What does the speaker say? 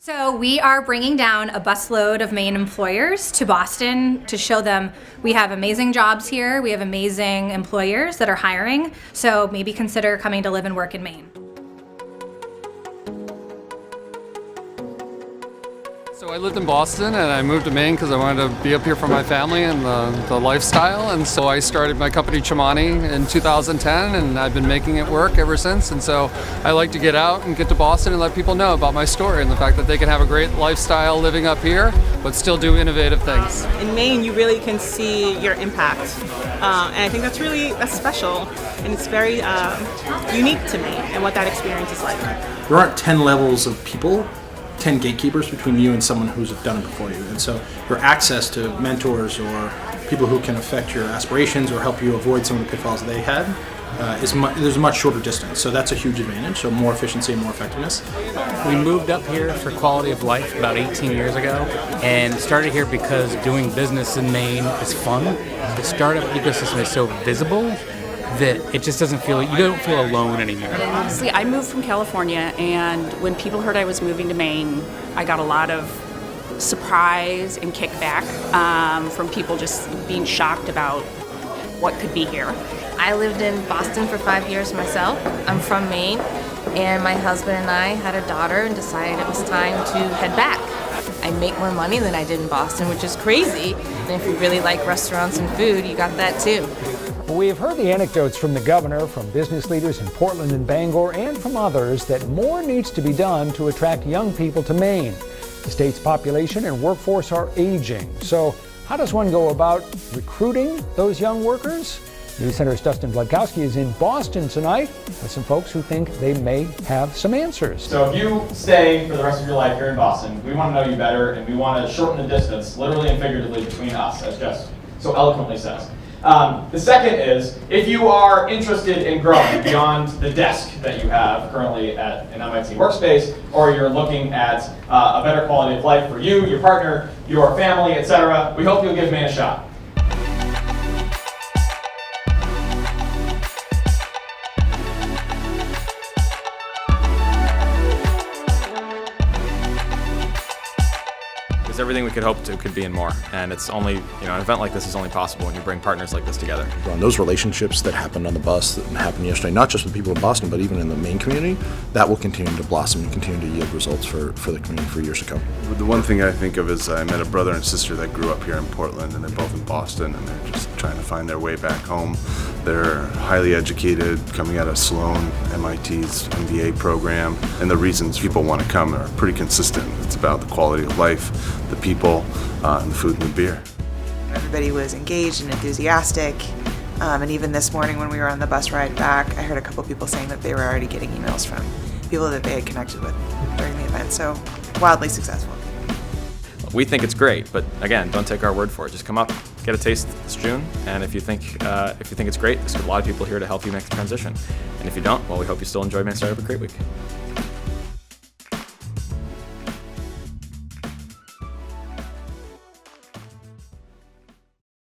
So we are bringing down a busload of Maine employers to Boston to show them we have amazing jobs here, we have amazing employers that are hiring, so maybe consider coming to live and work in Maine. So I lived in Boston and I moved to Maine because I wanted to be up here for my family and the lifestyle, and so I started my company Chimani in 2010 and I've been making it work ever since. And so I like to get out and get to Boston and let people know about my story and the fact that they can have a great lifestyle living up here but still do innovative things. In Maine, you really can see your impact, and I think that's special, and it's very unique to me and what that experience is like. There aren't 10 levels of people, 10 gatekeepers between you and someone who's done it before you. And so your access to mentors or people who can affect your aspirations or help you avoid some of the pitfalls they had, there's a much shorter distance. So that's a huge advantage, so more efficiency and more effectiveness. We moved up here for quality of life about 18 years ago and started here because doing business in Maine is fun. The startup ecosystem is so visible that it just doesn't feel, you don't feel alone anymore. Honestly, I moved from California, and when people heard I was moving to Maine, I got a lot of surprise and kickback from people just being shocked about what could be here. I lived in Boston for 5 years myself. I'm from Maine, and my husband and I had a daughter and decided it was time to head back. I make more money than I did in Boston, which is crazy. And if you really like restaurants and food, you got that too. We have heard the anecdotes from the governor, from business leaders in Portland and Bangor, and from others that more needs to be done to attract young people to Maine. The state's population and workforce are aging. So how does one go about recruiting those young workers? News Center's Dustin Vladkowski is in Boston tonight with some folks who think they may have some answers. So if you stay for the rest of your life here in Boston, we want to know you better, and we want to shorten the distance, literally and figuratively, between us, as Jess so eloquently says. The second is, if you are interested in growing beyond the desk that you have currently at an MIT workspace, or you're looking at a better quality of life for you, your partner, your family, etc., we hope you'll give Maine a shot. Everything we could hope to could be and more, and it's only, an event like this is only possible when you bring partners like this together. Those relationships that happened on the bus, that happened yesterday, not just with people in Boston, but even in the Maine community, that will continue to blossom and continue to yield results for the community for years to come. The one thing I think of is I met a brother and sister that grew up here in Portland, and they're both in Boston, and they're just trying to find their way back home. They're highly educated, coming out of Sloan, MIT's MBA program, and the reasons people want to come are pretty consistent. It's about the quality of life, the people, and the food and the beer. Everybody was engaged and enthusiastic, and even this morning when we were on the bus ride back, I heard a couple people saying that they were already getting emails from people that they had connected with during the event, so wildly successful. We think it's great, but again, don't take our word for it. Just come up, get a taste this June, and if you think it's great, there's a lot of people here to help you make the transition. And if you don't, well, we hope you still enjoy Maine Startup and Create Week.